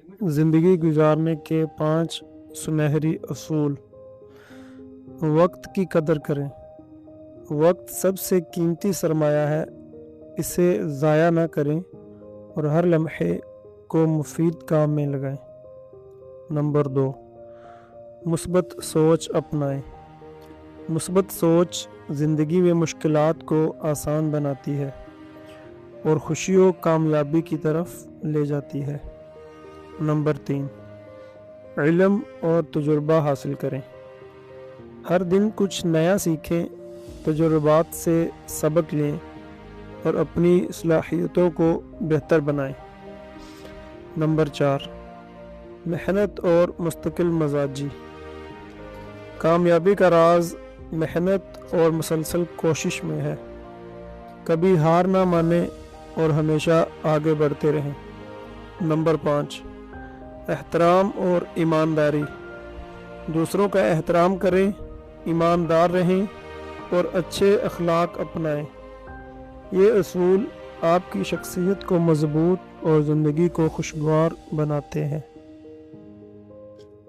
زندگی گزارنے کے 5 سنہری اصول۔ وقت کی قدر کریں۔ وقت سب سے قیمتی سرمایہ ہے، اسے ضائع نہ کریں اور ہر لمحے کو مفید کام میں لگائیں۔ نمبر 2، مثبت سوچ اپنائیں۔ مثبت سوچ زندگی میں مشکلات کو آسان بناتی ہے اور خوشی و کامیابی کی طرف لے جاتی ہے۔ نمبر 3، علم اور تجربہ حاصل کریں۔ ہر دن کچھ نیا سیکھیں، تجربات سے سبق لیں اور اپنی صلاحیتوں کو بہتر بنائیں۔ نمبر 4، محنت اور مستقل مزاجی۔ کامیابی کا راز محنت اور مسلسل کوشش میں ہے۔ کبھی ہار نہ مانیں اور ہمیشہ آگے بڑھتے رہیں۔ نمبر 5، احترام اور ایمانداری۔ دوسروں کا احترام کریں، ایماندار رہیں اور اچھے اخلاق اپنائیں۔ یہ اصول آپ کی شخصیت کو مضبوط اور زندگی کو خوشگوار بناتے ہیں۔